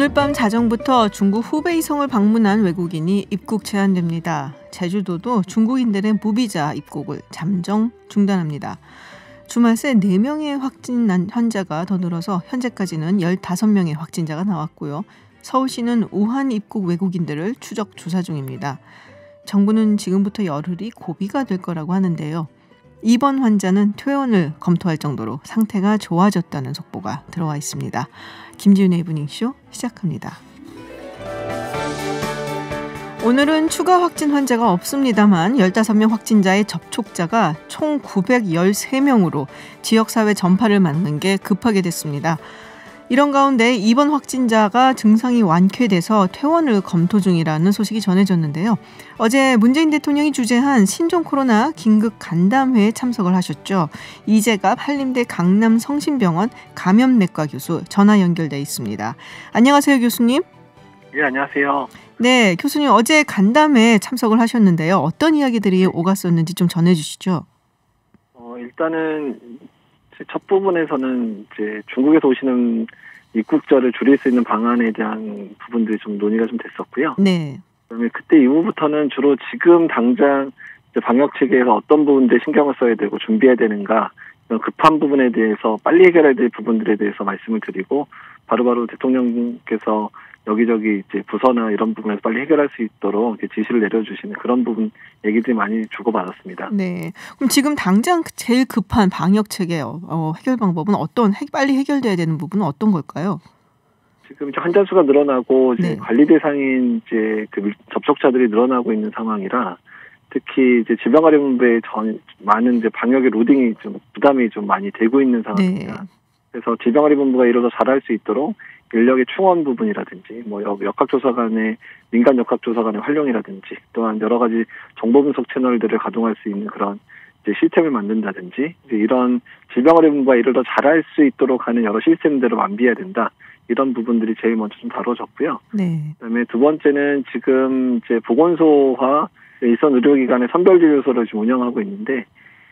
오늘 밤 자정부터 중국 후베이성을 방문한 외국인이 입국 제한됩니다. 제주도도 중국인들의 무비자 입국을 잠정 중단합니다. 주말 새 4명의 확진 환자가 더 늘어서 현재까지는 15명의 확진자가 나왔고요. 서울시는 우한 입국 외국인들을 추적 조사 중입니다. 정부는 지금부터 열흘이 고비가 될 거라고 하는데요. 입원 환자는 퇴원을 검토할 정도로 상태가 좋아졌다는 속보가 들어와 있습니다. 김지윤의 이브닝쇼 시작합니다. 오늘은 추가 확진 환자가 없습니다만 15명 확진자의 접촉자가 총 913명으로 지역사회 전파를 막는 게 급하게 됐습니다. 이런 가운데 이번 확진자가 증상이 완쾌돼서 퇴원을 검토 중이라는 소식이 전해졌는데요. 어제 문재인 대통령이 주재한 신종 코로나 긴급 간담회에 참석을 하셨죠. 이재갑 한림대 강남성심병원 감염내과 교수 전화 연결돼 있습니다. 안녕하세요, 교수님. 네, 안녕하세요. 네, 교수님 어제 간담회에 참석을 하셨는데요. 어떤 이야기들이 오갔었는지 좀 전해주시죠. 일단은 첫 부분에서는 이제 중국에서 오시는 입국자를 줄일 수 있는 방안에 대한 부분들이 좀 논의가 좀 됐었고요. 네. 그다음에 그때 이후부터는 주로 지금 당장 이제 방역 체계에서 어떤 부분들에 신경을 써야 되고 준비해야 되는가, 이런 급한 부분에 대해서 빨리 해결해야 될 부분들에 대해서 말씀을 드리고, 바로바로 대통령께서 여기저기 이제 부서나 이런 부분에서 빨리 해결할 수 있도록 지시를 내려주시는 그런 부분 얘기들이 많이 주고받았습니다. 네. 그럼 지금 당장 제일 급한 방역 체계 해결 방법은 빨리 해결돼야 되는 부분은 어떤 걸까요? 지금 이제 환자 수가 늘어나고 이제 네. 관리 대상인 이제 그 접촉자들이 늘어나고 있는 상황이라, 특히 이제 질병관리본부에 많은 이제 방역의 로딩이 좀 부담이 좀 많이 되고 있는 상황입니다. 네. 그래서 질병관리본부가 이를 더 잘할 수 있도록 인력의 충원 부분이라든지, 역학조사관의 민간 역학조사관의 활용이라든지, 또한 여러 가지 정보 분석 채널들을 가동할 수 있는 그런 이제 시스템을 만든다든지, 이제 이런 질병관리본부가 이를 더 잘할 수 있도록 하는 여러 시스템들을 완비해야 된다. 이런 부분들이 제일 먼저 좀 다뤄졌고요. 네. 그다음에 두 번째는 지금 이제 보건소와 일선 의료기관의 선별진료소를 지금 운영하고 있는데,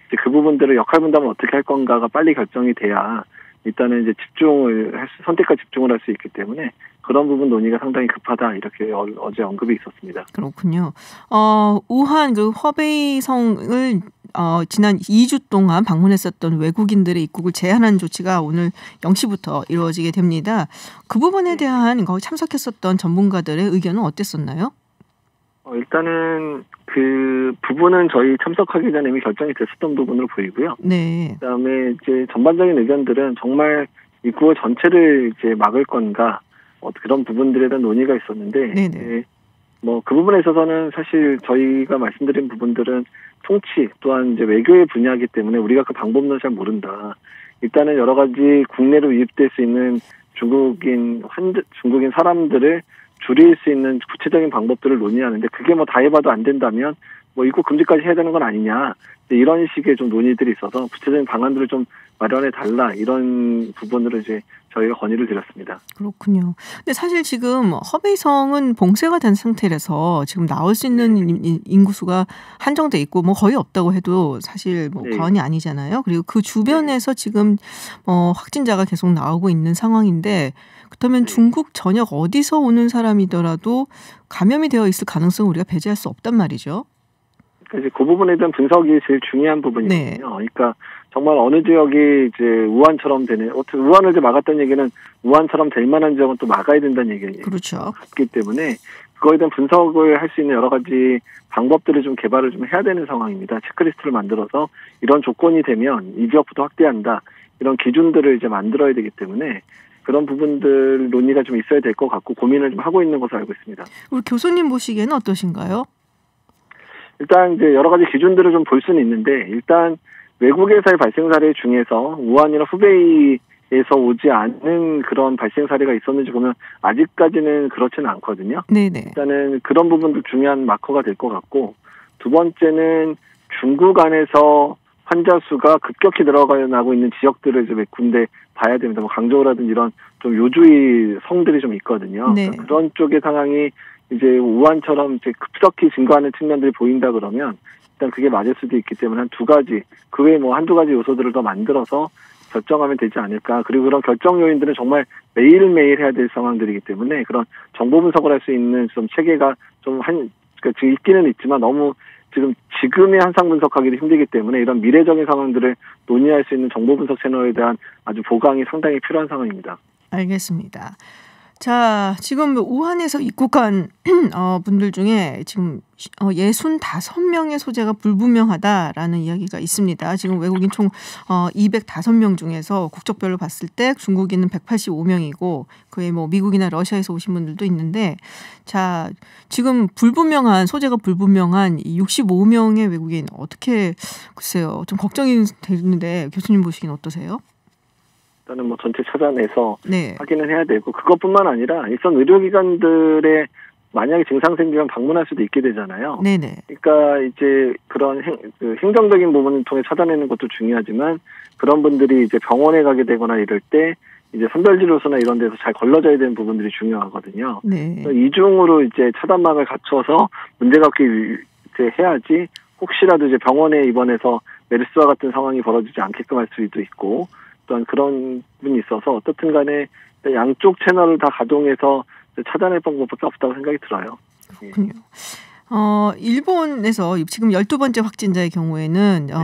이제 그 부분들을 역할 분담을 어떻게 할 건가가 빨리 결정이 돼야 일단은 이제 선택과 집중을 할 수 있기 때문에 그런 부분 논의가 상당히 급하다, 이렇게 어제 언급이 있었습니다. 그렇군요. 우한 그 허베이성을 지난 2주 동안 방문했었던 외국인들의 입국을 제한한 조치가 오늘 0시부터 이루어지게 됩니다. 그 부분에 대한 거기 참석했었던 전문가들의 의견은 어땠었나요? 일단은 그 부분은 저희 참석하기 전에 이미 결정이 됐었던 부분으로 보이고요. 네. 그다음에 이제 전반적인 의견들은 정말 입국 전체를 이제 막을 건가, 그런 부분들에 대한 논의가 있었는데, 네네. 그 부분에 있어서는 사실 저희가 말씀드린 부분들은 통치 또한 이제 외교의 분야이기 때문에 우리가 그 방법론을 잘 모른다. 일단은 여러 가지 국내로 유입될 수 있는 중국인 사람들을 줄일 수 있는 구체적인 방법들을 논의하는데, 그게 다 해봐도 안 된다면 입국 금지까지 해야 되는 건 아니냐, 이런 식의 좀 논의들이 있어서 구체적인 방안들을 좀 마련해 달라, 이런 부분으로 이제 저희가 건의를 드렸습니다. 그렇군요. 근데 사실 지금 허베이성은 봉쇄가 된 상태라서 지금 나올 수 있는 인구수가 한정돼 있고 거의 없다고 해도 사실 과언이 아니잖아요. 그리고 그 주변에서 지금 확진자가 계속 나오고 있는 상황인데, 그렇다면 중국 전역 어디서 오는 사람이더라도 감염이 되어 있을 가능성을 우리가 배제할 수 없단 말이죠. 이제 그 부분에 대한 분석이 제일 중요한 부분이거든요. 네. 그러니까 정말 어느 지역이 이제 우한처럼 되는, 우한을 이제 막았다는 얘기는 우한처럼 될 만한 지역은 또 막아야 된다는 얘기예요. 그렇죠. 그렇기 때문에 그거에 대한 분석을 할 수 있는 여러 가지 방법들을 좀 개발을 좀 해야 되는 상황입니다. 체크리스트를 만들어서 이런 조건이 되면 이 지역부터 확대한다, 이런 기준들을 이제 만들어야 되기 때문에 그런 부분들 논의가 좀 있어야 될 것 같고 고민을 좀 하고 있는 것으로 알고 있습니다. 우리 교수님 보시기에는 어떠신가요? 일단 이제 여러 가지 기준들을 좀 볼 수는 있는데, 일단 외국에서의 발생 사례 중에서 우한이나 후베이에서 오지 않는 그런 발생 사례가 있었는지 보면 아직까지는 그렇지는 않거든요. 네네. 일단은 그런 부분도 중요한 마커가 될 것 같고, 두 번째는 중국 안에서 환자 수가 급격히 늘어나고 있는 지역들을 이제 몇 군데 봐야 됩니다. 강저우라든지 이런 좀 요주의 성들이 좀 있거든요. 네. 그러니까 그런 쪽의 상황이 이제 우한처럼 이제 급속히 증가하는 측면들이 보인다 그러면 일단 그게 맞을 수도 있기 때문에 한 두 가지, 그 외에 한두 가지 요소들을 더 만들어서 결정하면 되지 않을까. 그리고 그런 결정 요인들은 정말 매일매일 해야 될 상황들이기 때문에 그런 정보 분석을 할 수 있는 좀 체계가 그러니까 있기는 있지만 너무 지금의 한상 분석하기도 힘들기 때문에 이런 미래적인 상황들을 논의할 수 있는 정보 분석 채널에 대한 아주 보강이 상당히 필요한 상황입니다. 알겠습니다. 자, 지금 우한에서 입국한 분들 중에 지금 65명의 소재가 불분명하다라는 이야기가 있습니다. 지금 외국인 총 205명 중에서 국적별로 봤을 때 중국인은 185명이고 그에 뭐 미국이나 러시아에서 오신 분들도 있는데, 자, 지금 소재가 불분명한 이 65명의 외국인 어떻게, 글쎄요, 좀 걱정이 되는데 교수님 보시기는 어떠세요? 일단은 뭐 전체 찾아내서 네. 확인을 해야 되고, 그것뿐만 아니라 일선 의료기관들에 만약에 증상 생기면 방문할 수도 있게 되잖아요. 네네. 그러니까 이제 그런 행정적인 부분을 통해 찾아내는 것도 중요하지만 그런 분들이 이제 병원에 가게 되거나 이럴 때 이제 선별진료소나 이런 데서 잘 걸러져야 되는 부분들이 중요하거든요. 네. 이중으로 이제 차단막을 갖춰서 문제가 없게 해야지 혹시라도 이제 병원에 입원해서 메르스와 같은 상황이 벌어지지 않게끔 할 수도 있고, 또한 그런 부분이 있어서 어떻든 간에 양쪽 채널을 다 가동해서 차단할 방법밖에 없다고 생각이 들어요. 그렇군요. 일본에서 지금 12번째 확진자의 경우에는 네.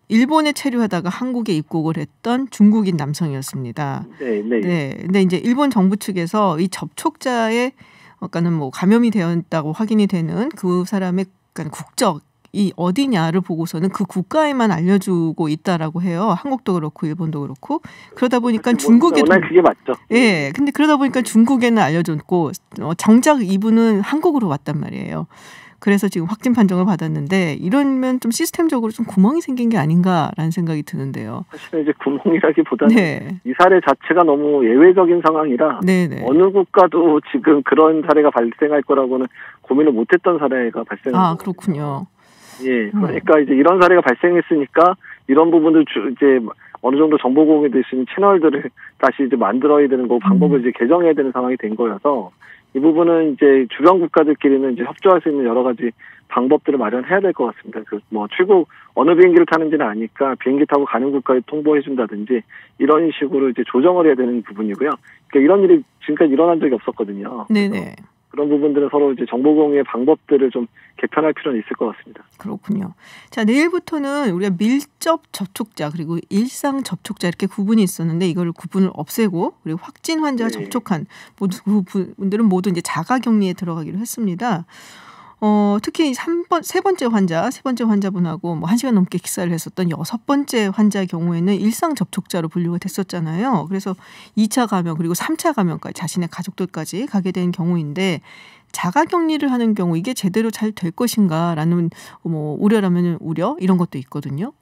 일본에 체류하다가 한국에 입국을 했던 중국인 남성이었습니다. 네. 네. 근데 이제 일본 정부 측에서 이 접촉자의 아까는 뭐 감염이 되었다고 확인이 되는 그 사람의 국적이 어디냐를 보고서는 그 국가에만 알려주고 있다라고 해요. 한국도 그렇고 일본도 그렇고. 그러다 보니까 중국에도 워낙 그게 맞죠. 예. 근데 그러다 보니까 중국에는 알려줬고 정작 이분은 한국으로 왔단 말이에요. 그래서 지금 확진 판정을 받았는데 이러면 좀 시스템적으로 좀 구멍이 생긴 게 아닌가라는 생각이 드는데요. 사실은 이제 구멍이라기보다는 네. 이 사례 자체가 너무 예외적인 상황이라 네네. 어느 국가도 지금 그런 사례가 발생할 거라고는 고민을 못했던 사례가 발생한 거예요. 그렇군요. 예, 그러니까 이제 이런 사례가 발생했으니까 이런 부분들 이제 어느 정도 정보 공유가 될 수 있는 채널들을 다시 이제 만들어야 되는 거고 방법을 이제 개정해야 되는 상황이 된 거여서 이 부분은 이제 주변 국가들끼리는 이제 협조할 수 있는 여러 가지 방법들을 마련해야 될 것 같습니다. 뭐 출국 어느 비행기를 타는지는 아니까 비행기 타고 가는 국가에 통보해 준다든지 이런 식으로 이제 조정을 해야 되는 부분이고요. 그러니까 이런 일이 지금까지 일어난 적이 없었거든요. 네네. 그런 부분들은 서로 이제 정보 공유의 방법들을 좀 개편할 필요는 있을 것 같습니다. 그렇군요. 자, 내일부터는 우리가 밀접 접촉자 그리고 일상 접촉자 이렇게 구분이 있었는데 이걸 구분을 없애고 그리고 확진 환자와 네. 접촉한 그 분들은 모두 이제 자가격리에 들어가기로 했습니다. 특히 세 번째 환자분하고 뭐 1시간 넘게 식사를 했었던 6번째 환자의 경우에는 일상 접촉자로 분류가 됐었잖아요. 그래서 2차 감염 그리고 3차 감염까지 자신의 가족들까지 가게 된 경우인데 자가격리를 하는 경우 이게 제대로 잘 될 것인가라는 뭐 우려라면 우려 이런 것도 있거든요.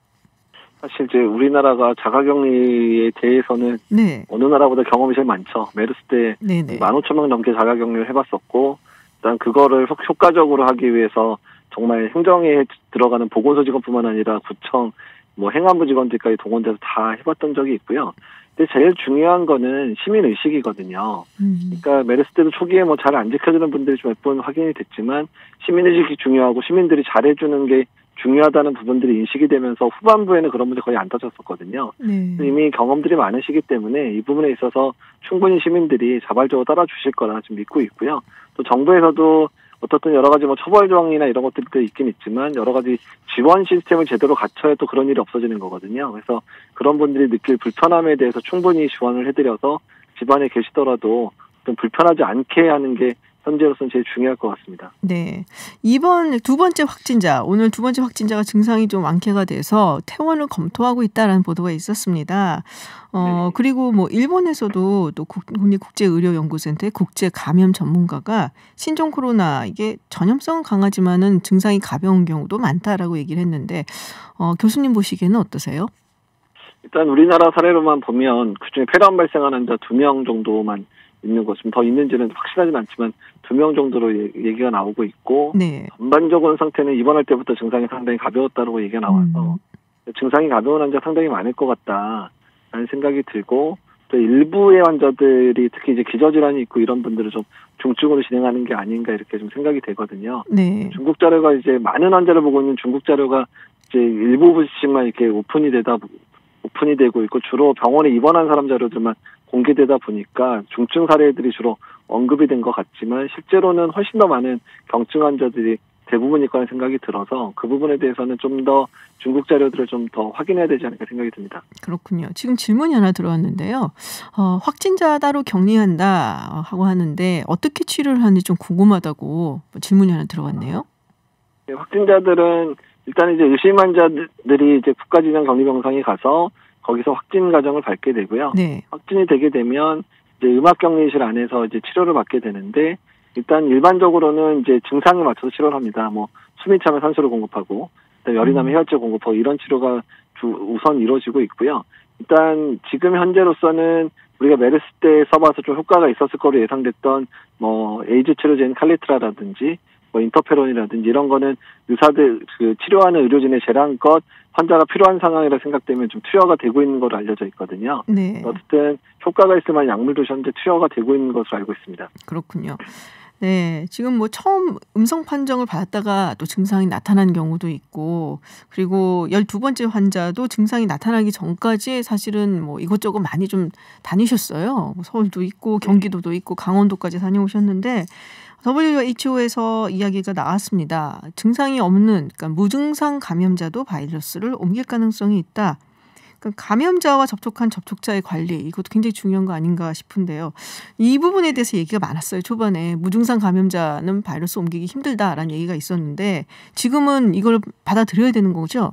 사실 이제 우리나라가 자가격리에 대해서는 네. 어느 나라보다 경험이 제일 많죠. 메르스 때 15,000명 넘게 자가격리를 해봤었고, 일단 그거를 효과적으로 하기 위해서 정말 행정에 들어가는 보건소직원뿐만 아니라 구청, 뭐 행안부 직원들까지 동원돼서 다 해봤던 적이 있고요. 근데 제일 중요한 거는 시민 의식이거든요. 그러니까 메르스 때도 초기에 뭐 잘 안 지켜주는 분들이 좀 몇 번 확인이 됐지만 시민 의식이 중요하고 시민들이 잘해주는 게 중요하다는 부분들이 인식이 되면서 후반부에는 그런 문제 거의 안 터졌었거든요. 네. 이미 경험들이 많으시기 때문에 이 부분에 있어서 충분히 시민들이 자발적으로 따라주실 거라 좀 믿고 있고요. 또 정부에서도 어떻든 여러 가지 뭐 처벌 조항이나 이런 것들도 있긴 있지만 여러 가지 지원 시스템을 제대로 갖춰야 또 그런 일이 없어지는 거거든요. 그래서 그런 분들이 느낄 불편함에 대해서 충분히 지원을 해드려서 집안에 계시더라도 좀 불편하지 않게 하는 게 현재로서는 제일 중요할 것 같습니다. 네. 오늘 두 번째 확진자가 증상이 좀 완쾌가 돼서 퇴원을 검토하고 있다라는 보도가 있었습니다. 네. 그리고 뭐 일본에서도 또 국립국제의료연구센터의 국제 감염 전문가가 신종 코로나 이게 전염성은 강하지만은 증상이 가벼운 경우도 많다라고 얘기를 했는데 교수님 보시기에는 어떠세요? 일단 우리나라 사례로만 보면 그중에 폐렴 발생한 환자 2명 정도만 있는 것, 좀 더 있는지는 확실하진 않지만 2명 정도로 얘기가 나오고 있고, 네. 전반적인 상태는 입원할 때부터 증상이 상당히 가벼웠다고 얘기가 나와서 증상이 가벼운 환자 상당히 많을 것 같다라는 생각이 들고, 또 일부의 환자들이 특히 이제 기저질환이 있고 이런 분들을 좀 중증으로 진행하는 게 아닌가 이렇게 좀 생각이 되거든요. 네. 중국 자료가 이제 많은 환자를 보고 있는 중국 자료가 이제 일부분씩만 이렇게 오픈이 되다 오픈이 되고 있고 주로 병원에 입원한 사람 자료들만 공개되다 보니까 중증 사례들이 주로 언급이 된 것 같지만 실제로는 훨씬 더 많은 경증 환자들이 대부분일 거라는 생각이 들어서 그 부분에 대해서는 좀 더 중국 자료들을 좀 더 확인해야 되지 않을까 생각이 듭니다. 그렇군요. 지금 질문이 하나 들어왔는데요. 확진자 따로 격리한다 하고 하는데 어떻게 치료를 하는지 좀 궁금하다고 질문이 하나 들어왔네요. 네, 확진자들은 일단 이제 의심 환자들이 이제 국가지정격리병상에 가서 거기서 확진 과정을 밟게 되고요. 네. 확진이 되게 되면 이제 음압격리실 안에서 이제 치료를 받게 되는데 일단 일반적으로는 이제 증상에 맞춰서 치료를 합니다. 뭐 숨이 차면 산소를 공급하고 열이 나면 해열제 공급하고 이런 치료가 우선 이루어지고 있고요. 일단 지금 현재로서는 우리가 메르스 때 써봐서 좀 효과가 있었을 거로 예상됐던 뭐 에이즈 치료제인 칼리트라라든지 뭐 인터페론이라든지 이런 거는 의사들 그 치료하는 의료진의 재량껏 환자가 필요한 상황이라 생각되면 좀 투여가 되고 있는 걸로 알려져 있거든요. 네. 어쨌든 효과가 있을 만한 약물도 현재 투여가 되고 있는 것으로 알고 있습니다. 그렇군요. 네, 지금 뭐 처음 음성 판정을 받았다가 또 증상이 나타난 경우도 있고, 그리고 12번째 환자도 증상이 나타나기 전까지 사실은 뭐 이것저것 많이 좀 다니셨어요. 뭐 서울도 있고 경기도도 있고 강원도까지 다녀오셨는데 WHO에서 이야기가 나왔습니다. 증상이 없는, 그러니까 무증상 감염자도 바이러스를 옮길 가능성이 있다. 그러니까 감염자와 접촉한 접촉자의 관리, 이것도 굉장히 중요한 거 아닌가 싶은데요. 이 부분에 대해서 얘기가 많았어요. 초반에 무증상 감염자는 바이러스 옮기기 힘들다라는 얘기가 있었는데 지금은 이걸 받아들여야 되는 거죠?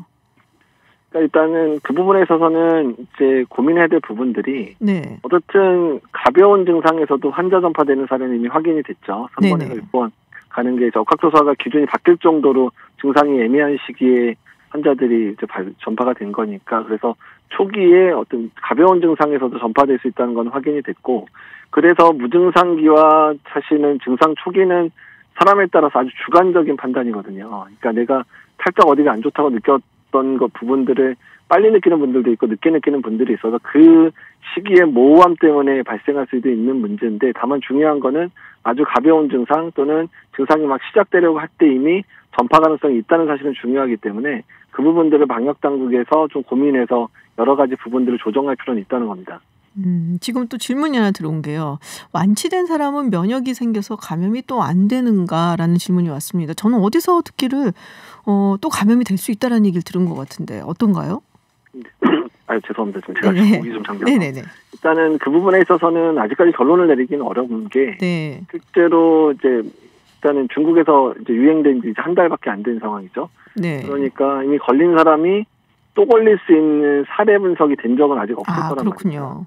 그러니까 일단은 그 부분에 있어서는 이제 고민해야 될 부분들이 네. 어쨌든 가벼운 증상에서도 환자 전파되는 사례는 이미 확인이 됐죠. 3번에서 6번 가는 게 적합도사가 기준이 바뀔 정도로 증상이 애매한 시기에 환자들이 이제 전파가 된 거니까 그래서 초기에 어떤 가벼운 증상에서도 전파될 수 있다는 건 확인이 됐고 그래서 무증상기와 사실은 증상 초기는 사람에 따라서 아주 주관적인 판단이거든요. 그러니까 내가 살짝 어디가 안 좋다고 느꼈던 것 부분들을 빨리 느끼는 분들도 있고 늦게 느끼는 분들이 있어서 그 시기에 모호함 때문에 발생할 수도 있는 문제인데 다만 중요한 거는 아주 가벼운 증상 또는 증상이 막 시작되려고 할 때 이미 전파 가능성이 있다는 사실은 중요하기 때문에 그 부분들을 방역당국에서 좀 고민해서 여러 가지 부분들을 조정할 필요는 있다는 겁니다. 지금 또 질문이 하나 들어온 게요. 완치된 사람은 면역이 생겨서 감염이 또 안 되는가라는 질문이 왔습니다. 저는 어디서 듣기를 또 감염이 될 수 있다는 얘기를 들은 것 같은데 어떤가요? 죄송합니다. 지금 제가 목이 좀 잠겨서. 네네네. 일단은 그 부분에 있어서는 아직까지 결론을 내리기는 어려운 게 네. 실제로 이제 일단은 중국에서 이제 유행된 지 한 달밖에 안 된 상황이죠. 네. 그러니까 이미 걸린 사람이 또 걸릴 수 있는 사례 분석이 된 적은 아직 없을 거란 그렇군요. 말이죠.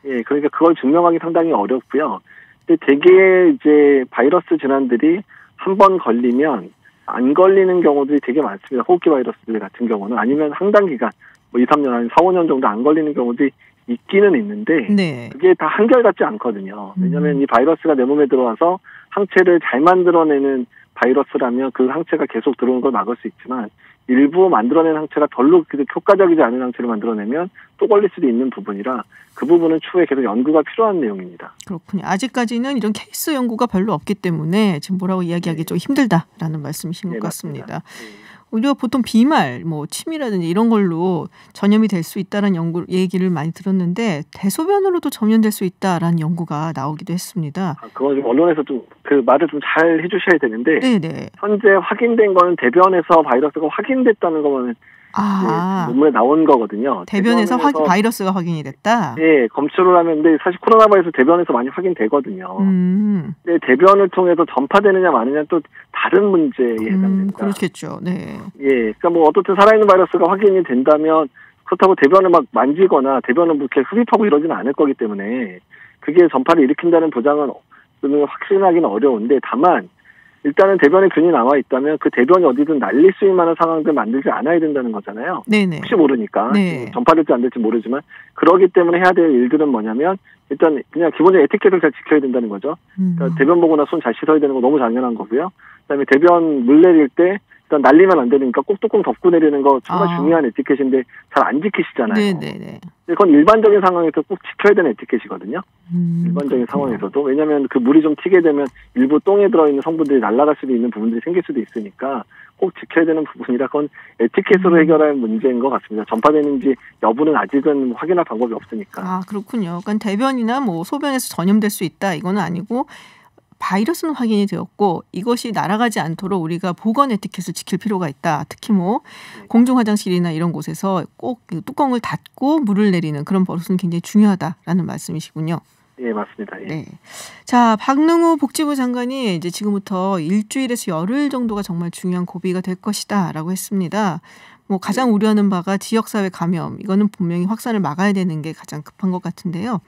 예, 그러니까 그걸 증명하기 상당히 어렵고요. 근데 대개 이제 바이러스 질환들이 한 번 걸리면 안 걸리는 경우들이 되게 많습니다. 호흡기 바이러스들 같은 경우는 아니면 상당 기간 뭐 2, 3년 아니 4, 5년 정도 안 걸리는 경우들이 있기는 있는데 네. 그게 다 한결같지 않거든요. 왜냐하면 이 바이러스가 내 몸에 들어와서 항체를 잘 만들어내는 바이러스라면 그 항체가 계속 들어오는 걸 막을 수 있지만 일부 만들어낸 항체가 별로 효과적이지 않은 항체를 만들어내면 또 걸릴 수도 있는 부분이라 그 부분은 추후에 계속 연구가 필요한 내용입니다. 그렇군요. 아직까지는 이런 케이스 연구가 별로 없기 때문에 지금 뭐라고 이야기하기 좀 힘들다라는 말씀이신 것 같습니다. 우리가 보통 비말, 뭐 침이라든지 이런 걸로 전염이 될 수 있다라는 얘기를 많이 들었는데 대소변으로도 전염될 수 있다라는 연구가 나오기도 했습니다. 그거 좀 언론에서 좀 그 말을 좀 잘 해주셔야 되는데 네네. 현재 확인된 거는 대변에서 바이러스가 확인됐다는 거는 논문에 나온 거거든요. 대변에서 바이러스가 확인이 됐다? 네, 검출을 하면 근데 사실 코로나 바이러스 대변에서 많이 확인되거든요. 근데 대변을 통해서 전파되느냐 마느냐는 또 다른 문제에 해당됩니다. 그렇겠죠. 네. 예, 그러니까 뭐 어떻든 살아있는 바이러스가 확인이 된다면 그렇다고 대변을 막 만지거나 대변을 뭐 이렇게 흡입하고 이러지는 않을 거기 때문에 그게 전파를 일으킨다는 보장은 확신하기는 어려운데 다만 일단은 대변에 균이 나와 있다면 그 대변이 어디든 날릴 수 있는 만한 상황들 만들지 않아야 된다는 거잖아요. 네네. 혹시 모르니까 네. 전파될지 안 될지 모르지만 그러기 때문에 해야 될 일들은 뭐냐면 일단 그냥 기본적인 에티켓을 잘 지켜야 된다는 거죠. 그러니까 대변 보거나 손 잘 씻어야 되는 거 너무 당연한 거고요. 그다음에 대변 물 내릴 때 일단 날리면 안 되니까 꼭 뚜껑 덮고 내리는 거 정말 중요한 에티켓인데 잘 안 지키시잖아요. 네네네. 그건 일반적인 상황에서 꼭 지켜야 되는 에티켓이거든요. 일반적인 상황에서도. 왜냐하면 그 물이 좀 튀게 되면 일부 똥에 들어있는 성분들이 날아갈 수도 있는 부분들이 생길 수도 있으니까 꼭 지켜야 되는 부분이라 그건 에티켓으로 해결할 문제인 것 같습니다. 전파되는지 여부는 아직은 확인할 방법이 없으니까. 아, 그렇군요. 그러니까 대변이나 뭐 소변에서 전염될 수 있다 이거는 아니고 바이러스는 확인이 되었고 이것이 날아가지 않도록 우리가 보건 에티켓을 지킬 필요가 있다. 특히 뭐 공중 화장실이나 이런 곳에서 꼭 뚜껑을 닫고 물을 내리는 그런 버릇은 굉장히 중요하다라는 말씀이시군요. 예, 맞습니다. 예. 네. 자, 박능우 복지부 장관이 이제 지금부터 일주일에서 열흘 정도가 정말 중요한 고비가 될 것이다라고 했습니다. 뭐 가장 우려하는 바가 지역사회 감염, 이거는 분명히 확산을 막아야 되는 게 가장 급한 것 같은데요.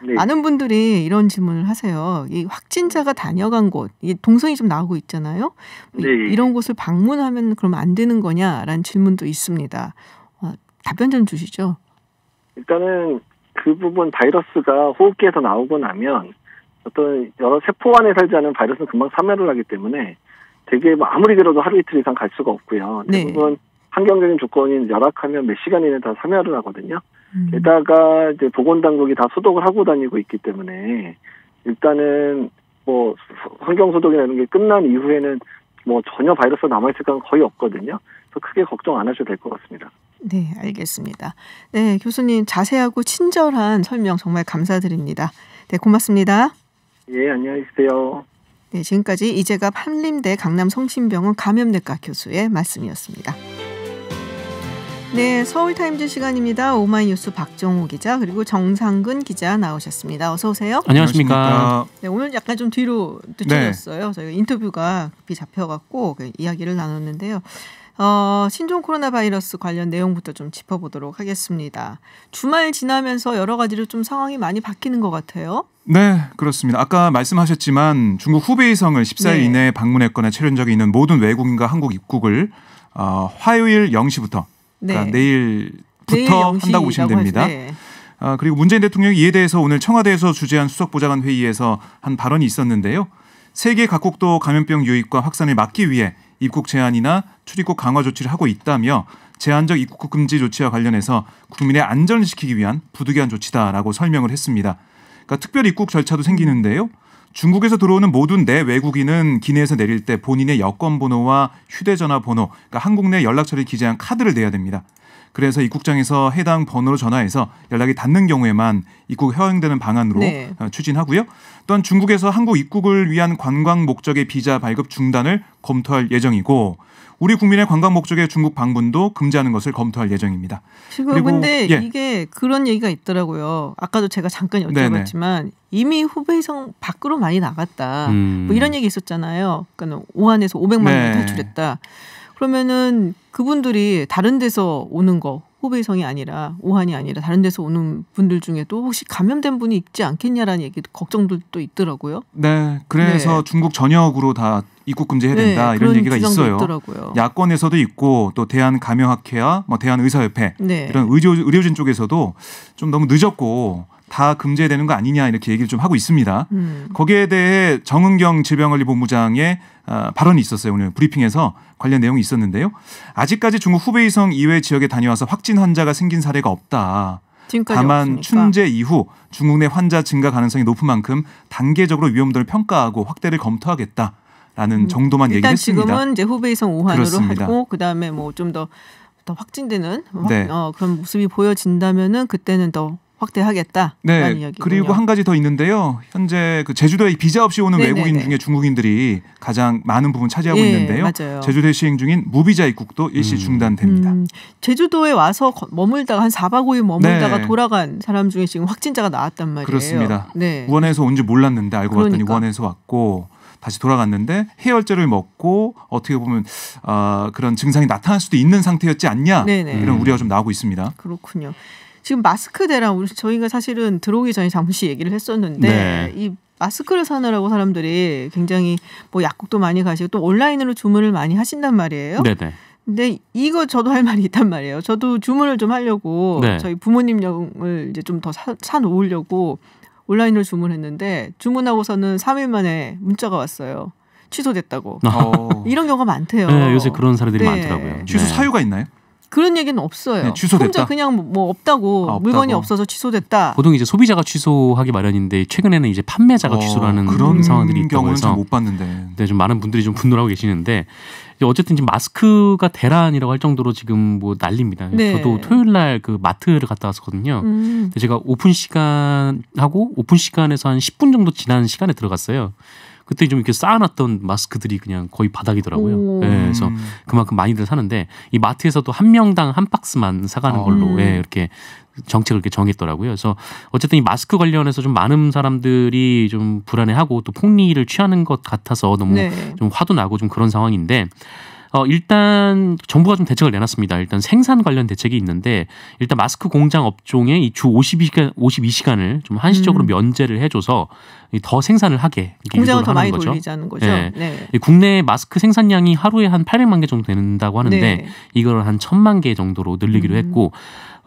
네. 많은 분들이 이런 질문을 하세요. 이 확진자가 다녀간 곳, 이 동선이 좀 나오고 있잖아요. 네. 이런 곳을 방문하면 그러면 안 되는 거냐라는 질문도 있습니다. 답변 좀 주시죠. 일단은 그 부분 바이러스가 호흡기에서 나오고 나면 어떤 여러 세포 안에 살지 않은 바이러스는 금방 사멸을 하기 때문에 되게 뭐 아무리 길어도 하루 이틀 이상 갈 수가 없고요. 네. 대부분 환경적인 조건이 열악하면 몇 시간 이내에 다 사멸을 하거든요. 게다가 이제 보건당국이 다 소독을 하고 다니고 있기 때문에 일단은 뭐 환경 소독이라는 게 끝난 이후에는 뭐 전혀 바이러스가 남아있을 가능성은 거의 없거든요. 그래서 크게 걱정 안 하셔도 될 것 같습니다. 네, 알겠습니다. 네, 교수님 자세하고 친절한 설명 정말 감사드립니다. 네, 고맙습니다. 예, 안녕히 계세요. 네, 지금까지 이재갑 한림대 강남성심병원 감염내과 교수의 말씀이었습니다. 네, 서울타임즈 시간입니다. 오마이뉴스 박정호 기자 그리고 정상근 기자 나오셨습니다. 어서 오세요. 안녕하십니까. 네, 오늘 약간 좀 뒤로 늦춰졌어요. 저희가 인터뷰가 급히 잡혀갖고 이야기를 나눴는데요. 신종 코로나 바이러스 관련 내용부터 좀 짚어보도록 하겠습니다. 주말 지나면서 여러 가지로 좀 상황이 많이 바뀌는 것 같아요. 네, 그렇습니다. 아까 말씀하셨지만 중국 후베이성을 14일 이내에 방문했거나 체류 적이 있는 모든 외국인과 한국 입국을 화요일 0시부터 그러니까 내일부터 한다고 보시면 됩니다. 그리고 문재인 대통령이 이에 대해서 오늘 청와대에서 주재한 수석보좌관 회의에서 한 발언이 있었는데요. 세계 각국도 감염병 유입과 확산을 막기 위해 입국 제한이나 출입국 강화 조치를 하고 있다며 제한적 입국 금지 조치와 관련해서 국민의 안전을 지키기 위한 부득이한 조치다라고 설명을 했습니다. 그러니까 특별 입국 절차도 생기는데요. 중국에서 들어오는 모든 내 외국인은 기내에서 내릴 때 본인의 여권 번호와 휴대전화 번호, 그러니까 한국 내 연락처를 기재한 카드를 내야 됩니다. 그래서 입국장에서 해당 번호로 전화해서 연락이 닿는 경우에만 입국 허용되는 방안으로 추진하고요. 또한 중국에서 한국 입국을 위한 관광 목적의 비자 발급 중단을 검토할 예정이고 우리 국민의 관광 목적의 중국 방문도 금지하는 것을 검토할 예정입니다. 지금 근데 이게 그런 얘기가 있더라고요. 아까도 제가 잠깐 여쭤봤지만 이미 후베이성 밖으로 많이 나갔다. 뭐 이런 얘기 있었잖아요. 그러니까 우한에서 500만 명 탈출했다. 그러면은 그분들이 다른 데서 오는 거 후베이성이 아니라 우한이 아니라 다른 데서 오는 분들 중에도 혹시 감염된 분이 있지 않겠냐라는 얘기 걱정들도 있더라고요. 네, 그래서 중국 전역으로 다 입국 금지해야 된다 이런 얘기가 있어요. 있더라고요. 야권에서도 있고 또 대한감염학회와 뭐 대한의사협회 이런 의료진 쪽에서도 좀 너무 늦었고 다 금지해야 되는 거 아니냐 이렇게 얘기를 좀 하고 있습니다. 거기에 대해 정은경 질병관리본부장의 발언이 있었어요. 오늘 브리핑에서 관련 내용이 있었는데요. 아직까지 중국 후베이성 이외 지역에 다녀와서 확진 환자가 생긴 사례가 없다. 다만 없으니까. 춘제 이후 중국 내 환자 증가 가능성이 높은 만큼 단계적으로 위험도를 평가하고 확대를 검토하겠다라는 정도만 얘기를 했습니다. 일단 지금은 이제 후베이성 우한으로 그렇습니다. 하고 그다음에 뭐 좀 더 확진되는 그런 모습이 보여진다면은 그때는 더 확대하겠다라는 이야기군요. 그리고 한 가지 더 있는데요. 현재 그 제주도에 비자 없이 오는 외국인 중에 중국인들이 가장 많은 부분 차지하고 있는데요. 맞아요. 제주도에 시행 중인 무비자 입국도 일시 중단됩니다. 제주도에 와서 머물다가 한 4박 5일 머물다가 돌아간 사람 중에 지금 확진자가 나왔단 말이에요. 그렇습니다. 우한에서 온 줄 몰랐는데 알고 봤더니 우한에서 왔고 다시 돌아갔는데 해열제를 먹고 어떻게 보면 그런 증상이 나타날 수도 있는 상태였지 않냐 이런 우려가 좀 나오고 있습니다. 그렇군요. 지금 마스크 대란 저희가 사실은 들어오기 전에 잠시 얘기를 했었는데 이 마스크를 사느라고 사람들이 굉장히 뭐 약국도 많이 가시고 또 온라인으로 주문을 많이 하신단 말이에요. 근데 이거 저도 할 말이 있단 말이에요. 저도 주문을 좀 하려고 저희 부모님용을 이제 좀 더 사 놓으려고 온라인으로 주문했는데 주문하고서는 3일 만에 문자가 왔어요. 취소됐다고. 이런 경우가 많대요. 네, 요새 그런 사례들이 네. 많더라고요. 취소 사유가 있나요? 그런 얘기는 없어요. 네, 취소됐다. 혼자 그냥 뭐 없다고 물건이 없어서 취소됐다. 보통 이제 소비자가 취소하기 마련인데 최근에는 이제 판매자가 취소하는 그런 상황들이 있다고 경우는 해서 잘 못 봤는데. 네, 좀 많은 분들이 좀 분노하고 계시는데 어쨌든 지금 마스크가 대란이라고 할 정도로 지금 뭐 난립니다. 네. 저도 토요일 날 그 마트를 갔다 왔었거든요. 근데 제가 오픈 시간하고 오픈 시간에서 한 10분 정도 지난 시간에 들어갔어요. 그때 좀 이렇게 쌓아놨던 마스크들이 그냥 거의 바닥이더라고요. 네, 그래서 그만큼 많이들 사는데 이 마트에서도 한 명당 한 박스만 사가는 걸로 네, 이렇게 정책을 이렇게 정했더라고요. 그래서 어쨌든 이 마스크 관련해서 좀 많은 사람들이 좀 불안해하고 또 폭리를 취하는 것 같아서 너무 네. 좀 화도 나고 좀 그런 상황인데 일단 정부가 좀 대책을 내놨습니다. 일단 생산 관련 대책이 있는데 일단 마스크 공장 업종에 이 주 52시간을 좀 한시적으로 면제를 해줘서 더 생산을 하게 공장을 더 많이 거죠. 돌리자는 거죠. 네. 네. 국내 마스크 생산량이 하루에 한 800만 개 정도 된다고 하는데 네. 이걸 한 1000만 개 정도로 늘리기로 했고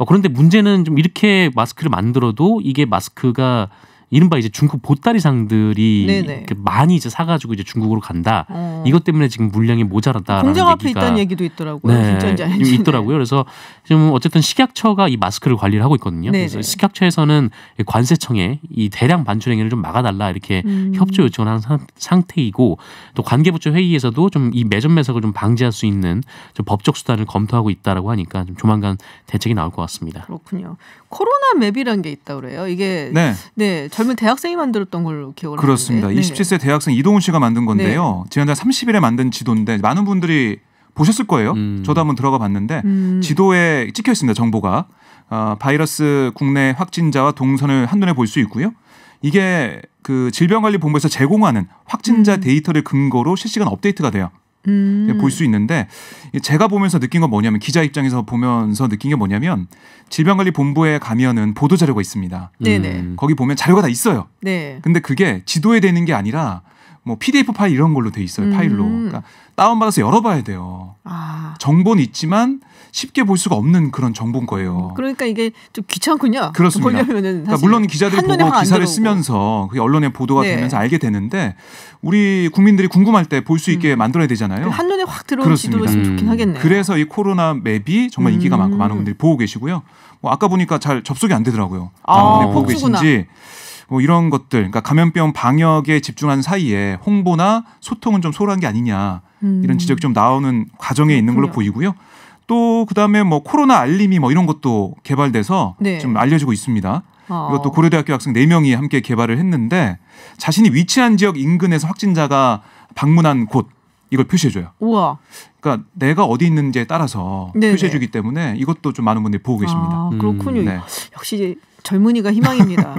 그런데 문제는 좀 이렇게 마스크를 만들어도 이게 마스크가 이른바 이제 중국 보따리상들이 이렇게 많이 이제 사가지고 이제 중국으로 간다. 이것 때문에 지금 물량이 모자랐다라는 공장 앞에 얘기가 있다는 얘기도 있더라고요. 네, 진짜인지 아닌지. 있더라고요. 그래서 지금 어쨌든 식약처가 이 마스크를 관리를 하고 있거든요. 네네. 그래서 식약처에서는 관세청에 이 대량 반출 행위를 좀 막아달라 이렇게 협조 요청을 한 상태이고 또 관계부처 회의에서도 좀 이 매점 매석을 좀 방지할 수 있는 좀 법적 수단을 검토하고 있다라고 하니까 좀 조만간 대책이 나올 것 같습니다. 그렇군요. 코로나 맵이라는 게 있다 그래요. 이게 네 젊은 대학생이 만들었던 걸로 기억을 하는데. 그렇습니다. 27세 대학생 이동훈 씨가 만든 건데요. 지난달 30일에 만든 지도인데 많은 분들이 보셨을 거예요. 저도 한번 들어가 봤는데 지도에 찍혀 있습니다. 정보가 바이러스 국내 확진자와 동선을 한눈에 볼 수 있고요. 이게 그 질병관리본부에서 제공하는 확진자 데이터를 근거로 실시간 업데이트가 돼요. 볼 수 있는데 제가 보면서 느낀 건 뭐냐면 기자 입장에서 보면서 느낀 게 뭐냐면 질병관리본부에 가면은 보도자료가 있습니다. 거기 보면 자료가 다 있어요. 네. 근데 그게 지도에 되는 게 아니라 뭐 PDF 파일 이런 걸로 돼 있어요. 파일로. 그러니까 다운받아서 열어봐야 돼요. 정보는 있지만 쉽게 볼 수가 없는 그런 정보인 거예요. 그러니까 이게 좀 귀찮군요. 그렇습니다. 그러니까 물론 기자들이 보고 기사를 쓰면서 그게 언론에 보도가 되면서 알게 되는데 우리 국민들이 궁금할 때 볼 수 있게 만들어야 되잖아요. 한눈에 확 들어오는 지도가 있으면 좋긴 하겠네요. 그래서 이 코로나 맵이 정말 인기가 많고 많은 분들이 보고 계시고요. 뭐 아까 보니까 잘 접속이 안 되더라고요. 많은 분들이 보고 계신지. 뭐 이런 것들, 그러니까 감염병 방역에 집중한 사이에 홍보나 소통은 좀 소홀한 게 아니냐 이런 지적이 좀 나오는 과정에 있는 걸로 보이고요. 또 그다음에 뭐 코로나 알림이 뭐 이런 것도 개발돼서 좀 알려지고 있습니다. 이것도 고려대학교 학생 4명이 함께 개발을 했는데 자신이 위치한 지역 인근에서 확진자가 방문한 곳 이걸 표시해줘요. 우와. 그러니까 내가 어디 있는지에 따라서 표시해주기 때문에 이것도 좀 많은 분들이 보고 계십니다. 그렇군요. 역시 젊은이가 희망입니다.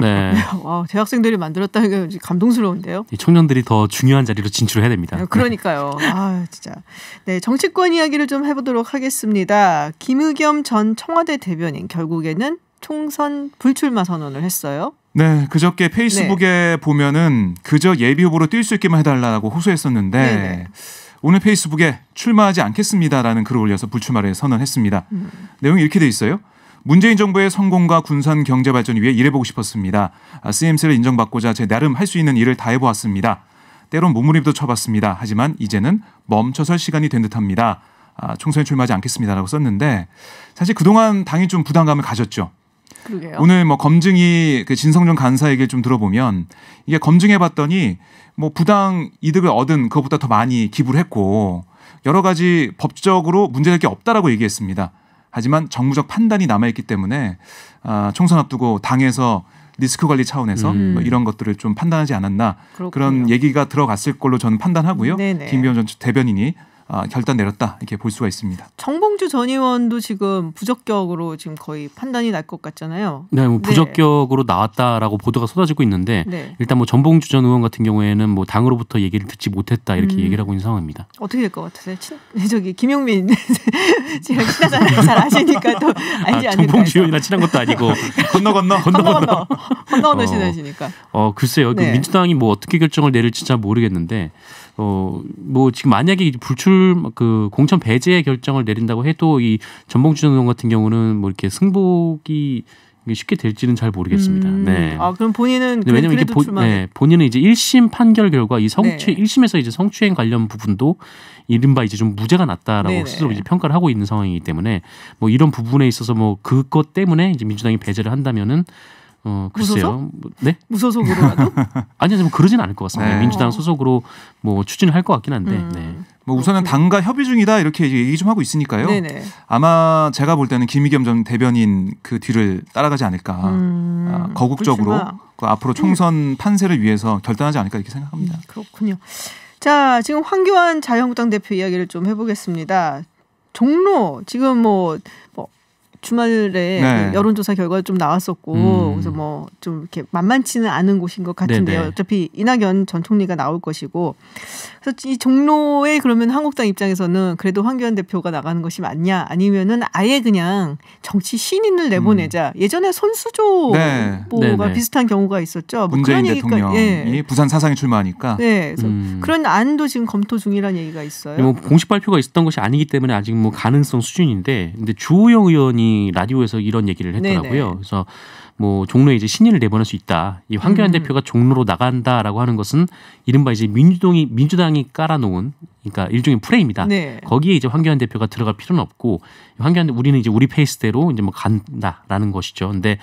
와, 대학생들이 만들었다는 게 감동스러운데요. 청년들이 더 중요한 자리로 진출해야 됩니다. 그러니까요. 진짜. 네, 정치권 이야기를 좀 해보도록 하겠습니다. 김의겸 전 청와대 대변인 결국에는 총선 불출마 선언을 했어요. 네, 그저께 페이스북에 보면은 그저 예비 후보로 뛸 수 있게만 해달라고 호소했었는데 오늘 페이스북에 출마하지 않겠습니다라는 글을 올려서 불출마를 선언했습니다. 내용이 이렇게 돼 있어요. 문재인 정부의 성공과 군산 경제 발전을 위해 일해보고 싶었습니다. CMC를 인정받고자 제 나름 할 수 있는 일을 다 해보았습니다. 때론 몸부림도 쳐봤습니다. 하지만 이제는 멈춰설 시간이 된 듯합니다. 총선에 출마하지 않겠습니다라고 썼는데 사실 그동안 당이 좀 부담감을 가졌죠. 그러게요. 오늘 뭐 검증이 그 진성준 간사 얘기를 좀 들어보면 이게 검증해봤더니 뭐 부당 이득을 얻은 그것보다 더 많이 기부를 했고 여러 가지 법적으로 문제될 게 없다라고 얘기했습니다. 하지만 정무적 판단이 남아있기 때문에 총선 앞두고 당에서 리스크 관리 차원에서 뭐 이런 것들을 좀 판단하지 않았나 그런 얘기가 들어갔을 걸로 저는 판단하고요. 김기현 전 대변인이 결단 내렸다 이렇게 볼 수가 있습니다. 정봉주 전 의원도 지금 부적격으로 지금 거의 판단이 날 것 같잖아요. 네, 뭐 부적격으로 나왔다라고 보도가 쏟아지고 있는데 일단 뭐 정봉주 전 의원 같은 경우에는 뭐 당으로부터 얘기를 듣지 못했다 이렇게 얘기를 하고 있는 상황입니다. 어떻게 될 것 같으세요? 저기 김용민 제가 친하잖아요. 잘 아시니까 또 알지 않을까. 정봉주 의원이랑 친한 것도 아니고 건너 친하시니까. 글쎄요. 그 민주당이 뭐 어떻게 결정을 내릴지 잘 모르겠는데. 뭐 지금 만약에 그 공천 배제 결정을 내린다고 해도 이 전봉주 전 의원 같은 경우는 뭐 이렇게 승복이 이게 쉽게 될지는 잘 모르겠습니다. 네. 아 그럼 본인은 왜냐면 이게 본인은 이제 1심 판결 결과 이 1심에서 이제 성추행 관련 부분도 이른바 이제 좀 무죄가 났다라고 네네. 스스로 이제 평가를 하고 있는 상황이기 때문에 뭐 이런 부분에 있어서 뭐 그것 때문에 이제 민주당이 배제를 한다면은 글쎄요. 네? 무소속으로라도? 아니요, 뭐 그러진 않을 것 같습니다. 네. 민주당 소속으로 뭐 추진을 할 것 같긴 한데. 네. 뭐 우선은 당과 협의 중이다 이렇게 얘기 좀 하고 있으니까요. 네네. 아마 제가 볼 때는 김의겸 전 대변인 그 뒤를 따라가지 않을까. 거국적으로 그 앞으로 총선 판세를 위해서 결단하지 않을까 이렇게 생각합니다. 그렇군요. 자, 지금 황교안 자유한국당 대표 이야기를 좀 해보겠습니다. 종로 지금 뭐 주말에 네. 여론조사 결과가 좀 나왔었고 그래서 뭐 좀 이렇게 만만치는 않은 곳인 것 같은데요. 네네. 어차피 이낙연 전 총리가 나올 것이고 그래서 이 종로에 그러면 한국당 입장에서는 그래도 황교안 대표가 나가는 것이 맞냐 아니면은 아예 그냥 정치 신인을 내보내자. 예전에 손수조 네. 뭐가 비슷한 경우가 있었죠. 문재인 뭐 대통령이 예. 부산 사상에 출마하니까. 네, 그래서 그런 안도 지금 검토 중이라는 얘기가 있어요. 뭐 공식 발표가 있었던 것이 아니기 때문에 아직 뭐 가능성 수준인데, 근데 주호영 의원이 라디오에서 이런 얘기를 했더라고요. 네네. 그래서 뭐 종로에 이제 신인을 내보낼 수 있다. 이 황교안 대표가 종로로 나간다라고 하는 것은 이른바 이제 민주당이 깔아놓은 그러니까 일종의 프레임이다. 네. 거기에 이제 황교안 대표가 들어갈 필요는 없고 우리는 이제 우리 페이스대로 이제 뭐 간다라는 것이죠. 근데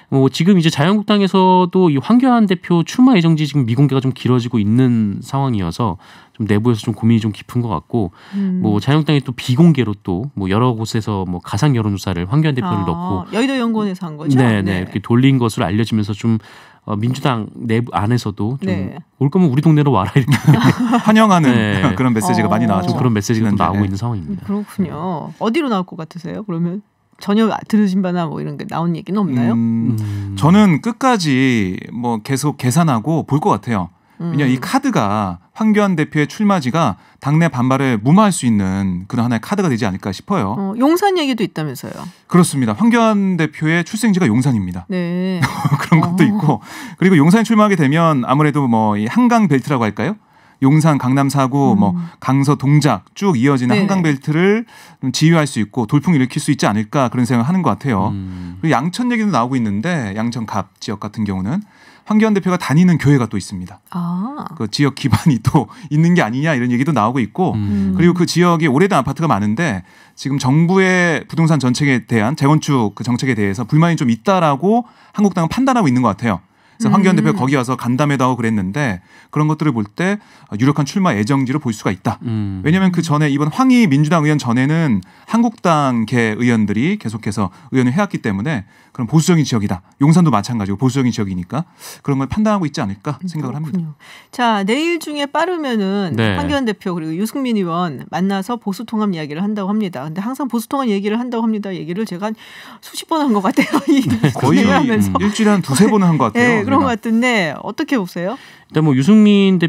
뭐 지금 이제 자유한국당에서도 이 황교안 대표 출마 예정지 지금 미공개가 좀 길어지고 있는 상황이어서 좀 내부에서 좀 고민이 좀 깊은 것 같고 뭐 자유한국당이 또 비공개로 또 뭐 여러 곳에서 뭐 가상 여론조사를 황교안 대표를 넣고 여의도 연구원에서 한 거죠. 네, 이렇게 돌린 것으로 알려지면서 좀 민주당 내부 안에서도 좀 올 거면 우리 동네로 와라 이렇게 환영하는 네. 그런 메시지가 많이 나왔죠. 그런 메시지가 나오고 있는 상황입니다. 그렇군요. 어디로 나올 것 같으세요? 그러면? 전혀 들으신 바나 뭐 이런 게 나온 얘기는 없나요? 저는 끝까지 뭐 계속 계산하고 볼 것 같아요. 왜냐하면 이 카드가 황교안 대표의 출마지가 당내 반발을 무마할 수 있는 그런 하나의 카드가 되지 않을까 싶어요. 용산 얘기도 있다면서요? 그렇습니다. 황교안 대표의 출생지가 용산입니다. 네. 그런 것도 있고 그리고 용산에 출마하게 되면 아무래도 뭐 이 한강 벨트라고 할까요? 용산, 강남 4구, 뭐 강서, 동작 쭉 이어지는 네네. 한강 벨트를 지휘할 수 있고 돌풍을 일으킬 수 있지 않을까 그런 생각을 하는 것 같아요. 그리고 양천 얘기도 나오고 있는데 양천 갑 지역 같은 경우는 황교안 대표가 다니는 교회가 또 있습니다. 그 지역 기반이 또 있는 게 아니냐 이런 얘기도 나오고 있고 그리고 그 지역에 오래된 아파트가 많은데 지금 정부의 부동산 정책에 대한 재건축 그 정책에 대해서 불만이 좀 있다라고 한국당은 판단하고 있는 것 같아요. 그래서 황교안 대표가 거기 와서 간담회도 하고 그랬는데 그런 것들을 볼 때 유력한 출마 예정지로 볼 수가 있다. 왜냐하면 그 전에 이번 황희 민주당 의원 전에는 한국당계 의원들이 계속해서 의원을 해왔기 때문에 그런 보수적인 지역이다. 용산도 마찬가지고 보수적인 지역이니까 그런 걸 판단하고 있지 않을까 생각을 합니다. 자, 내일 중에 빠르면은 네. 황교안 대표 그리고 유승민 의원 만나서 보수통합 이야기를 한다고 합니다. 근데 항상 보수통합 얘기를 한다고 합니다. 얘기를 제가 한 수십 번 한 것 같아요. 거의 일주일에 한 두세 번은 한 것 같아요. 네, 그런 것 같은데 어떻게 보세요? 일단 뭐 유승민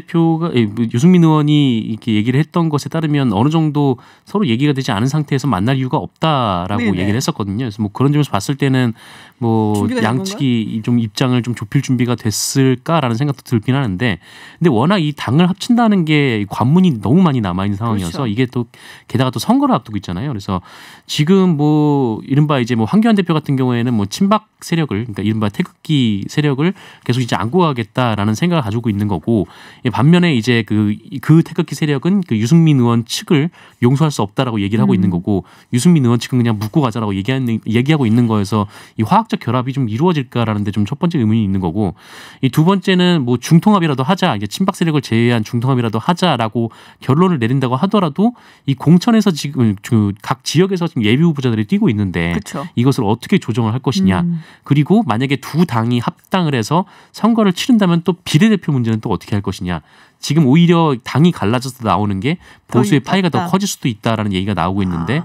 의원이 이렇게 얘기를 했던 것에 따르면 어느 정도 서로 얘기가 되지 않은 상태에서 만날 이유가 없다라고 네네. 얘기를 했었거든요. 그래서 뭐 그런 점에서 봤을 때는 뭐 양측이 좀 입장을 좀 좁힐 준비가 됐을까라는 생각도 들긴 하는데, 근데 워낙 이 당을 합친다는 게 관문이 너무 많이 남아 있는 상황이어서 그렇죠. 이게 또 게다가 또 선거를 앞두고 있잖아요. 그래서 지금 뭐 이른바 이제 뭐 황교안 대표 같은 경우에는 뭐 친박 세력을 그러니까 이른바 태극기 세력을 계속 이제 안고 가겠다라는 생각을 가지고 있는 거고, 반면에 이제 그 태극기 세력은 그 유승민 의원 측을 용서할 수 없다라고 얘기를 하고 있는 거고, 유승민 의원 측은 그냥 묻고 가자라고 얘기하고 있는 거여서 이 화학적 결합이 좀 이루어질까라는 데 좀 첫 번째 의문이 있는 거고, 이 두 번째는 뭐 중통합이라도 하자, 이게 친박 세력을 제외한 중통합이라도 하자라고 결론을 내린다고 하더라도 이 공천에서 지금 각 지역에서 지금 예비 후보자들이 뛰고 있는데 그쵸. 이것을 어떻게 조정을 할 것이냐. 그리고 만약에 두 당이 합당을 해서 선거를 치른다면 또 비례대표 문제는 또 어떻게 할 것이냐. 지금 오히려 당이 갈라져서 나오는 게 보수의 파이가 더 커질 수도 있다라는 얘기가 나오고 있는데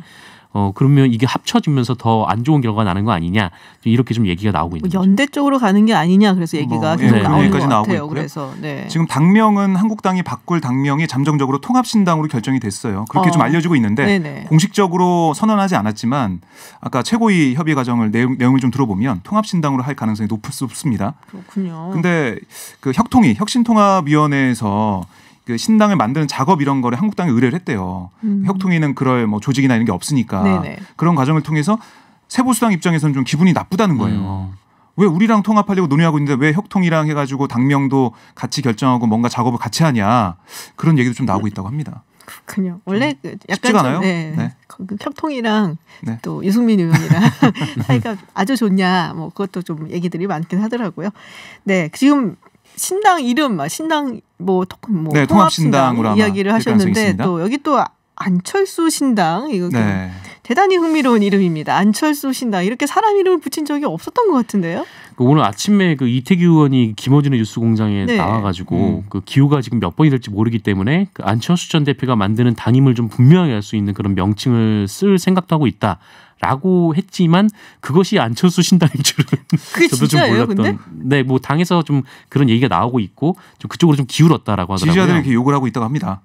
그러면 이게 합쳐지면서 더 안 좋은 결과가 나는 거 아니냐. 이렇게 좀 얘기가 나오고 있는 거죠. 연대 쪽으로 가는 게 아니냐. 그래서 얘기가 계속 나오는 것 같아요. 그래서 지금 당명은 한국당이 바꿀 당명이 잠정적으로 통합신당으로 결정이 됐어요. 그렇게 좀 알려지고 있는데 네네. 공식적으로 선언하지 않았지만 아까 최고위 협의 과정을 내용을 좀 들어보면 통합신당으로 할 가능성이 높습니다. 그렇군요. 근데 그 혁신통합위원회에서 그 신당을 만드는 작업 이런 거를 한국당에 의뢰를 했대요. 혁통위는 그럴 뭐 조직이나 이런 게 없으니까 네네. 그런 과정을 통해서 세보수당 입장에서는 좀 기분이 나쁘다는 거예요. 왜 우리랑 통합하려고 논의하고 있는데 왜 혁통이랑 해가지고 당명도 같이 결정하고 뭔가 작업을 같이 하냐 그런 얘기도 좀 나오고 있다고 합니다. 그렇군요. 원래 약간 좀 네. 그 혁통이랑 네. 또 유승민 의원이랑 사이가 아주 좋냐 뭐 그것도 좀 얘기들이 많긴 하더라고요. 네, 지금 신당 이름 신당 네, 통합신당으로 이야기를 하셨는데 또 여기 또 안철수 신당 이거 네. 대단히 흥미로운 이름입니다. 안철수 신당 이렇게 사람 이름을 붙인 적이 없었던 것 같은데요. 오늘 아침에 그 이태규 의원이 김어준의 뉴스공장에 네. 나와가지고 그 기호가 지금 몇 번이 될지 모르기 때문에 그 안철수 전 대표가 만드는 당임을 좀 분명하게 할 수 있는 그런 명칭을 쓸 생각도 하고 있다라고 했지만 그것이 안철수 신당인 줄은 그게 저도 진짜예요, 좀 몰랐던. 근데? 네, 뭐 당에서 좀 그런 얘기가 나오고 있고 좀 그쪽으로 좀 기울었다라고 하더라고요. 지지자들이 이렇게 욕을 하고 있다고 합니다.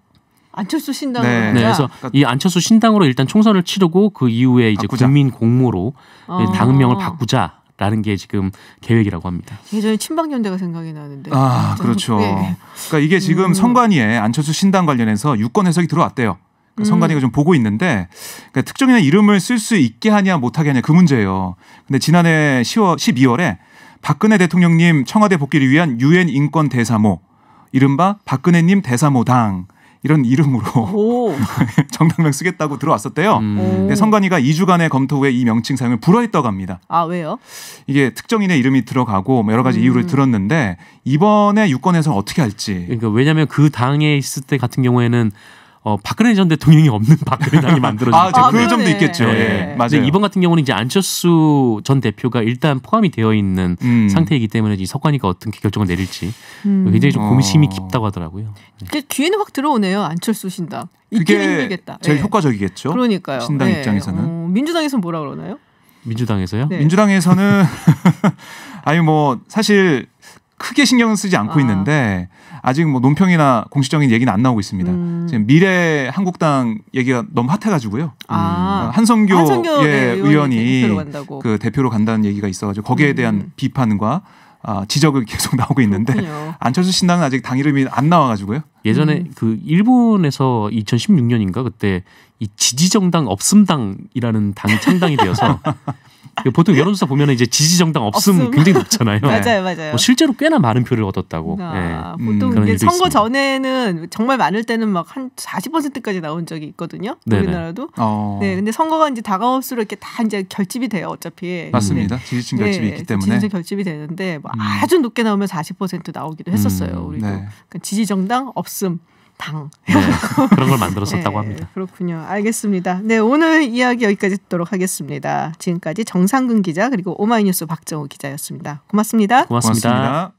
안철수 신당으로 네. 네, 그래서 이 안철수 신당으로 일단 총선을 치르고 그 이후에 이제 바꾸자. 국민 공모로 당명을 바꾸자라는 게 지금 계획이라고 합니다. 예전에 친박연대가 생각이 나는데. 그렇죠. 네. 그러니까 이게 지금 선관위에 안철수 신당 관련해서 유권 해석이 들어왔대요. 그러니까 선관위가 좀 보고 있는데 그러니까 특정인의 이름을 쓸 수 있게 하냐 못하게 하냐 그 문제예요. 근데 지난해 12월에 박근혜 대통령님 청와대 복귀를 위한 유엔 인권 대사모 이른바 박근혜님 대사모당 이런 이름으로 정당명 쓰겠다고 들어왔었대요. 근데 선관위가 2주간의 검토 후에 이 명칭 사용을 불허했다고 합니다. 아, 왜요? 이게 특정인의 이름이 들어가고 여러 가지 이유를 들었는데 이번에 유권에서 어떻게 할지. 그러니까 왜냐하면 그 당에 있을 때 같은 경우에는 박근혜 전 대통령이 없는 박근혜 당이 만들어졌죠. 그 점도 있겠죠. 네. 예, 맞아요. 이번 같은 경우는 이제 안철수 전 대표가 일단 포함이 되어 있는 상태이기 때문에 이 선관위가 어떤 결정을 내릴지 굉장히 좀 고심이 깊다고 하더라고요. 귀에는 확 들어오네요. 안철수 신당. 그게 힘들겠다. 제일 효과적이겠죠. 그러니까요. 신당 입장에서는. 민주당에서는 뭐라 그러나요? 민주당에서요? 네. 민주당에서는 사실 크게 신경은 쓰지 않고 있는데 아직 논평이나 공식적인 얘기는 안 나오고 있습니다. 지금 미래 한국당 얘기가 너무 핫해가지고요. 한성교 의원이 그 대표로 간다는 얘기가 있어가지고 거기에 대한 비판과 지적을 계속 나오고 있는데 그렇군요. 안철수 신당은 아직 당 이름이 안 나와가지고요. 예전에 그 일본에서 2016년인가 그때 이 지지정당 없음당이라는 당이 창당이 되어서 보통 여론조사 보면 이제 지지정당 없음 굉장히 높잖아요. 맞아요. 실제로 꽤나 많은 표를 얻었다고. 보통 이제 선거 있습니다. 전에는 정말 많을 때는 막 한 40%까지 나온 적이 있거든요. 네네. 우리나라도. 네, 근데 선거가 이제 다가올수록 이렇게 다 이제 결집이 돼요. 어차피. 맞습니다. 지지층 결집이 있기 때문에. 지지층 결집이 되는데 아주 높게 나오면 40% 나오기도 했었어요. 우리도. 네. 그러니까 지지정당 없음. 당. 네, 그런 걸 만들었었다고 합니다. 그렇군요. 알겠습니다. 네, 오늘 이야기 여기까지 듣도록 하겠습니다. 지금까지 정상근 기자 그리고 오마이뉴스 박정우 기자였습니다. 고맙습니다. 고맙습니다.